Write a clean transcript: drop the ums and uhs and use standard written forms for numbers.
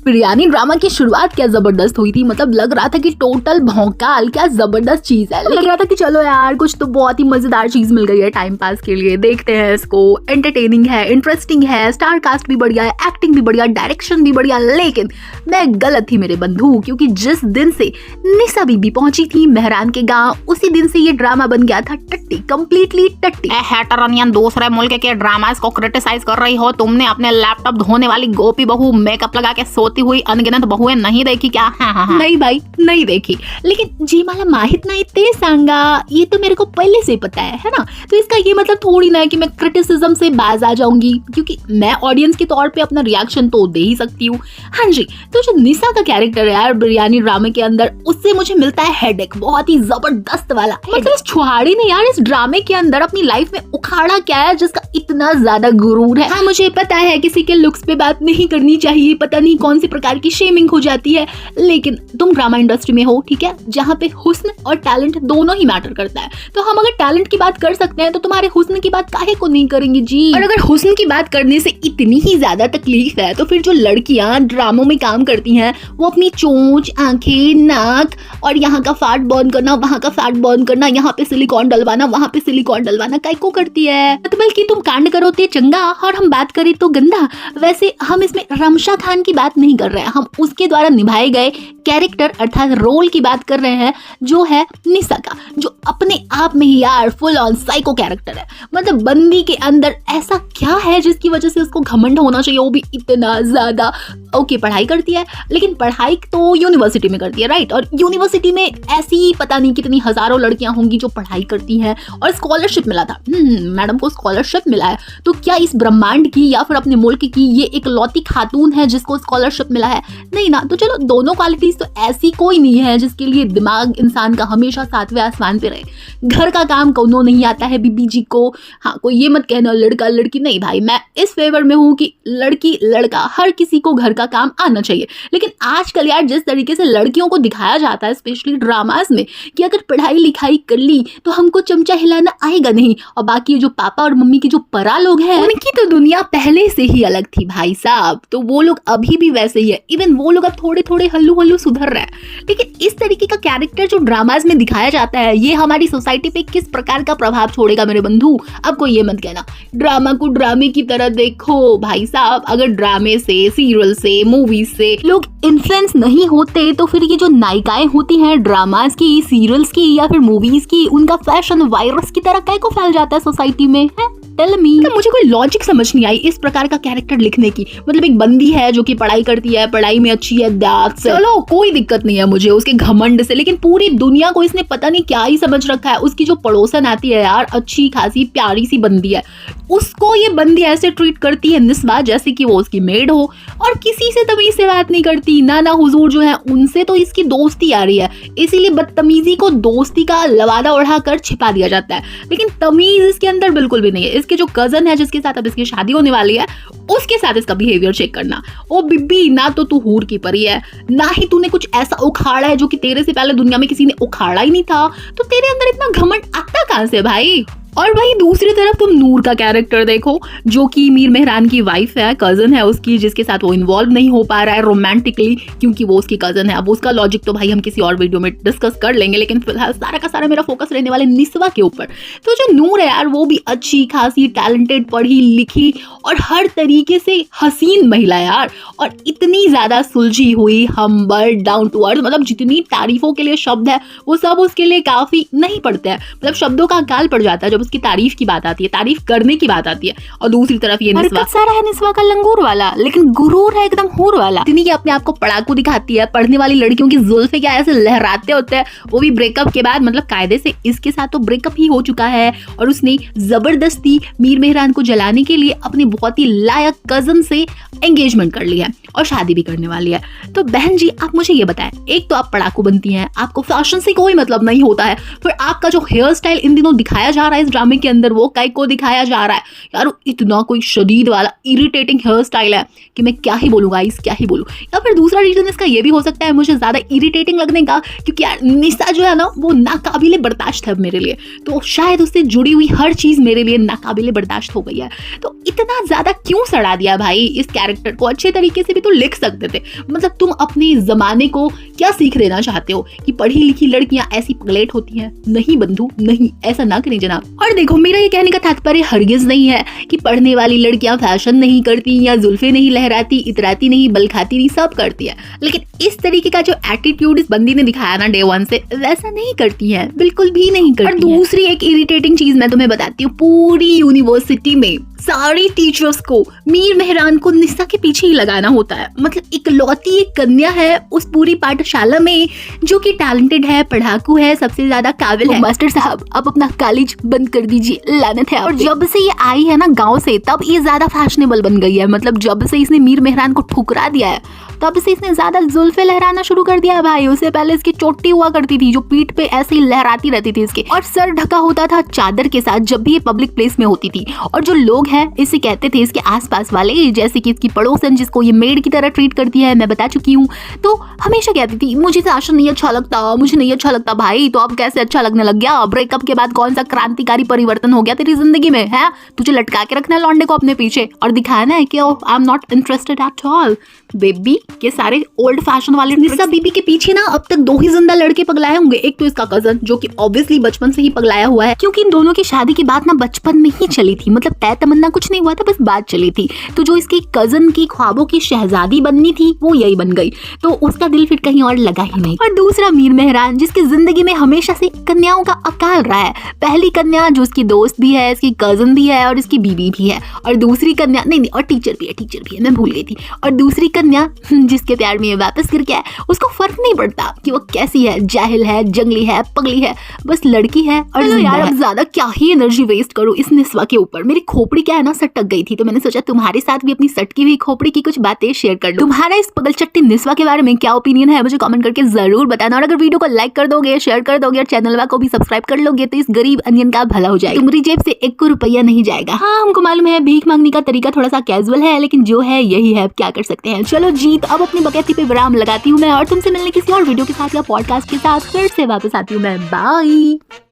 Biryani drama की शुरुआत क्या जबरदस्त हुई थी, मतलब लग रहा था कि टोटल भौकाल, क्या जबरदस्त चीज है। लग रहा था कि चलो यार कुछ तो बहुत ही मजेदार चीज मिल गई है टाइम पास के लिए, देखते हैं इसको। एंटरटेनिंग है, इंटरेस्टिंग है, स्टार कास्ट भी बढ़िया है, एक्टिंग भी बढ़िया, डायरेक्शन भी बढ़िया। लेकिन मैं गलत थी मेरे बंधु, क्योंकि जिस दिन से निशा बीबी पहुंची थी मेहरान के गाँव, उसी दिन से ये ड्रामा बन गया था टट्टी, कम्प्लीटली टट्टी। हैटरनियन दूसरे मुल्क के ड्रामास को क्रिटिसाइज कर रही हो। तुमने अपने लैपटॉप धोने वाली गोपी बहू, मेकअप लगा के सोती हुई अनगिनत बहुएं नहीं देखी क्या? हाँ। नहीं भाई नहीं देखी, लेकिन जी माला माहित नहीं ते सांगा, ये तो मेरे को पहले से पता है ना। तो इसका ये मतलब थोड़ी ना है कि मैं क्रिटिसिज्म से बाज आ जाऊंगी, क्योंकि मैं ऑडियंस के तौर पे अपना रिएक्शन तो दे ही सकती हूँ। हाँ जी, तो जो निशा का कैरेक्टर है यार बिरयानी ड्रामे के अंदर, उससे मुझे मिलता है हेडेक, बहुत ही जबरदस्त वाला। मतलब इस छुहाड़ी ने यार इस ड्रामे के अंदर अपनी लाइफ में उखाड़ा क्या है जिसका इतना ज्यादा गुरूर है। हाँ मुझे पता है किसी के लुक्स पे बात नहीं करनी चाहिए, पता नहीं कौन सी प्रकार की शेमिंग हो जाती है, लेकिन तुम ड्रामा इंडस्ट्री में हो, ठीक है, जहाँ पे हुस्न और टैलेंट दोनों ही मैटर करता है। तो हम अगर टैलेंट की बात कर सकते हैं तो तुम्हारे हुस्न की बात काहे को नहीं करेंगे जी। और अगर हुस्न की बात करने से इतनी ही ज्यादा तकलीफ है, तो फिर जो लड़कियां ड्रामों में काम करती हैं वो अपनी चोंच, आंखें, नाक और यहाँ का फैट बर्न करना, वहाँ का फैट बर्न करना, यहाँ पे सिलिकॉन डलवाना, वहाँ पे सिलिकॉन डलवाना काहे को करती है? बल्कि तुम कांड करो ते चंगा और हम बात करें तो गंदा। वैसे हम इसमें रमशा खान की बात नहीं कर रहे हैं, हम उसके द्वारा निभाए गए कैरेक्टर अर्थात रोल की बात कर रहे हैं, जो है निशा का, जो अपने आप में ही यार फुल ऑन साइको कैरेक्टर है। मतलब बंदी के अंदर ऐसा क्या है जिसकी वजह से उसको घमंड होना चाहिए, वो भी इतना ज्यादा। ओके पढ़ाई करती है, लेकिन पढ़ाई तो यूनिवर्सिटी में करती है, राइट? और यूनिवर्सिटी में ऐसी पता नहीं कितनी हजारों लड़कियां होंगी जो पढ़ाई करती हैं, और स्कॉलरशिप मिला था मैडम को, स्कॉलरशिप मिला है। तो क्या इस ब्रह्मांड की या फिर अपने मुल्क की ये एक लौती खातून है जिसको स्कॉलरशिप मिला है? नहीं ना। तो चलो दोनों क्वालिटीज तो ऐसी कोई नहीं है जिसके लिए दिमाग इंसान का हमेशा सातवें आसमान पे रहे। घर का काम कोनो नहीं आता है बीबी जी को। हाँ कोई ये मत कहना लड़का लड़की, नहीं भाई, मैं इस फेवर में हूँ कि लड़की लड़का हर किसी को घर का काम आना चाहिए। लेकिन आजकल यार जिस तरीके से लड़कियों को दिखाया जाता है स्पेशली ड्रामास में, कि अगर पढ़ाई लिखाई कर ली तो हमको चमचा हिलाना आएगा नहीं, और बाकी जो पापा और मम्मी के जो परा लोग हैं उनकी तो दुनिया पहले से ही अलग थी भाई साहब। तो वो लोग अभी भी वैसे ही है, इवन वो लोग अब थोड़े थोड़े हल्लू सुधर रहे हैं। लेकिन इस तरीके का कैरेक्टर जो ड्रामाज में दिखाया जाता है, ये हमारी सोसाइटी पे किस प्रकार का प्रभाव छोड़ेगा मेरे बंधु? अब कोई ये मत कहना ड्रामा को ड्रामे की तरह देखो भाई साहब। अगर ड्रामे से, सीरियल से, मूवीज से लोग इन्फ्लुएंस नहीं होते तो फिर ये जो नायिकाएं होती हैं ड्रामास की, सीरियल्स की या फिर मूवीज की, उनका फैशन वायरस की तरह काय को फैल जाता है सोसाइटी में है? तो मुझे कोई लॉजिक समझ नहीं आई इस प्रकार का कैरेक्टर लिखने की। मतलब एक बंदी है जो कि पढ़ाई करती है, पढ़ाई में अच्छी है, चलो कोई दिक्कत नहीं है मुझे उसके घमंड से, लेकिन पूरी दुनिया को इसने पता नहीं क्या ही समझ रखा है। उसकी जो पड़ोसन आती है यार, अच्छी खासी प्यारी सी बंदी है, उसको ये बंदी ऐसे ट्रीट करती है निस्बा जैसे कि वो उसकी मेड हो, और किसी से तमीज से बात नहीं करती। नाना हुजूर जो है उनसे तो इसकी दोस्ती आ रही है, इसीलिए बदतमीजी को दोस्ती का लवादा उड़ा कर छिपा दिया जाता है। लेकिन तमीज इसके अंदर बिल्कुल भी नहीं है। इसके जो कजन है जिसके साथ अब इसकी शादी होने वाली है, उसके साथ इसका बिहेवियर चेक करना। ओ बिब्बी, ना तो तू हूर की परी है, ना ही तूने कुछ ऐसा उखाड़ा है जो कि तेरे से पहले दुनिया में किसी ने उखाड़ा ही नहीं था। तो तेरे अंदर इतना घमंड आता कहां से भाई? और वहीं दूसरी तरफ तुम नूर का कैरेक्टर देखो, जो कि मीर मेहरान की वाइफ है, कजन है उसकी, जिसके साथ वो इन्वॉल्व नहीं हो पा रहा है रोमांटिकली क्योंकि वो उसकी कजन है। अब उसका लॉजिक तो भाई हम किसी और वीडियो में डिस्कस कर लेंगे, लेकिन फिलहाल सारा का सारा मेरा फोकस रहने वाले निस्वा के ऊपर। तो जो नूर है यार, वो भी अच्छी खासी टैलेंटेड, पढ़ी लिखी और हर तरीके से हसीन महिला यार, और इतनी ज्यादा सुलझी हुई, हम्बल, डाउन टू अर्थ। मतलब जितनी तारीफों के लिए शब्द है वो सब उसके लिए काफी नहीं पड़ते हैं। मतलब शब्दों का अकाल पड़ जाता है उसकी तारीफ की बात आती है, तारीफ करने की बात आती है। और दूसरी तरफ ये निस्वा सारा है, निस्वा का लंगूर वाला, लेकिन गुरूर है एकदम हूर वाला। इतनी कि अपने आप को पढ़ाकू दिखाती है। पढ़ने वाली लड़कियों की जुल्फे क्या ऐसे लहराते होते हैं, वो भी ब्रेकअप के बाद। मतलब कायदे से इसके साथ तो ब्रेकअप ही हो चुका है, और उसने जबरदस्ती मीर मेहरान को जलाने के लिए अपनी बहुत ही लायक कजन से एंगेजमेंट कर लिया है और शादी भी करने वाली है। तो बहन जी आप मुझे ये बताएं, एक तो आप पढ़ाकू बनती हैं, आपको फैशन से कोई मतलब नहीं होता है, फिर आपका जो हेयर स्टाइल इन दिनों दिखाया जा रहा है इस ड्रामे के अंदर वो काई को दिखाया जा रहा है यार, इतना कोई शदीद वाला इरिटेटिंग हेयर स्टाइल है कि मैं क्या ही बोलूँ गाइस, क्या ही बोलूँ। या फिर दूसरा रीजन इसका ये भी हो सकता है मुझे ज़्यादा इरिटेटिंग लगने का, क्योंकि यार निशा जो है ना वो नाकाबिले बर्दाश्त है मेरे लिए, तो शायद उससे जुड़ी हुई हर चीज़ मेरे लिए नाकाबिले बर्दाश्त हो गई है। तो इतना ज़्यादा क्यों सड़ा दिया भाई इस कैरेक्टर को? अच्छे तरीके से भी तो लिख सकते थे। मतलब तुम अपने ज़माने को क्या सीख लेना चाहते हो कि पढ़ी लिखी लड़कियां ऐसी पगलेट होती हैं? नहीं बंधु, नहीं, ऐसा ना करें जनाब। और देखो, मेरा ये कहने का तात्पर्य हरगिज नहीं है कि पढ़ने वाली लड़कियां फैशन नहीं करती या जुल्फे नहीं लहराती, इतराती नहीं, बल खाती नहीं, सब करती है, लेकिन इस तरीके का जो एटीट्यूड इस बंदी ने दिखाया ना डे वन से, वैसा नहीं करती है, बिल्कुल भी नहीं करती। और दूसरी एक इरिटेटिंग चीज मैं तुम्हें बताती हूँ, पूरी यूनिवर्सिटी में सारे टीचर्स को मीर मेहरान को निशा के पीछे ही लगाना होता है। मतलब इकलौती एक कन्या है उस पूरी पाठशाला में जो कि टैलेंटेड है, पढ़ाकू है, सबसे ज्यादा काबिल है। मास्टर साहब, आप अपना कॉलेज बंद कर दीजिए, लानत है। और जब से ये आई है ना गांव से, तब ये ज्यादा फैशनेबल बन गई है। मतलब जब से इसने मीर मेहरान को ठुकरा दिया है, तब से इसने ज्यादा जुल्फे लहराना शुरू कर दिया है भाई। उससे पहले इसकी चोटी हुआ करती थी जो पीठ पे ऐसे ही लहराती रहती थी इसके, और सर ढका होता था चादर के साथ जब भी ये पब्लिक प्लेस में होती थी। और जो लोग हैं इसे कहते थे, इसके आसपास वाले, जैसे कि इसकी पड़ोसन जिसको ये मेड की तरह ट्रीट करती है, मैं बता चुकी हूँ, तो हमेशा कहती थी मुझे फैशन नहीं अच्छा लगता, मुझे नहीं अच्छा लगता। भाई तो अब कैसे अच्छा लगने लग गया? ब्रेकअप के बाद कौन सा क्रांतिकारी परिवर्तन हो गया तेरी जिंदगी में है? तुझे लटका के रखना है लौंडे को अपने पीछे और दिखाना है कि I am not interested at all baby. के सारे ओल्ड फैशन वाले निशा बीबी के पीछे ना अब तक 2 ही जिंदा लड़के पगलाए होंगे। एक तो इसका कजन जो कि ऑब्वियसली बचपन से ही पगलाया हुआ है, क्योंकि इन दोनों की शादी की बात ना बचपन में ही चली थी। मतलब तय तमन्ना कुछ नहीं हुआ था, बस बात चली थी। तो जो इसकी कजन की ख्वाबों की शहजादी बननी थी वो यही बन गई, तो उसका दिल फिर कहीं और लगा ही नहीं। और दूसरा मीर मेहरान जिसकी जिंदगी में हमेशा से कन्याओं का अकाल रहा है। पहली कन्या जो उसकी दोस्त भी है, इसकी कजन भी है और इसकी बीबी भी है। और दूसरी कन्या नहीं, और टीचर भी है, मैं भूल गई थी। और दूसरी कन्या जिसके प्यार में वापस गिर गया है, उसको फर्क नहीं पड़ता कि वो कैसी है, जाहिल है, जंगली है, पगली है, बस लड़की है। और यार अब ज्यादा क्या ही एनर्जी वेस्ट करूं इस निस्वा के ऊपर। मेरी खोपड़ी क्या है ना सटक गई थी, तो मैंने सोचा तुम्हारे साथ भी अपनी सटकी हुई खोपड़ी की कुछ बातें शेयर कर लूं। तुम्हारा इस पगलचट्टी निस्वा के बारे में क्या ओपिनियन है मुझे कमेंट करके जरूर बताना। और अगर वीडियो को लाइक कर दोगे, शेयर कर दोगे और चैनल को भी सब्सक्राइब कर लोगे तो इस गरीब अनियन का भला हो जाएगा, तुम्हारी जेब से 1 रुपया नहीं जाएगा। हाँ, हमको मालूम है भीख मांगने का तरीका थोड़ा सा कैजुअल है, लेकिन जो है यही है, क्या कर सकते हैं। चलो जीत, अब अपनी बकैती पे विराम लगाती हूँ मैं और तुमसे मिलने किसी और वीडियो के साथ या पॉडकास्ट के साथ फिर से वापस आती हूँ मैं। बाय।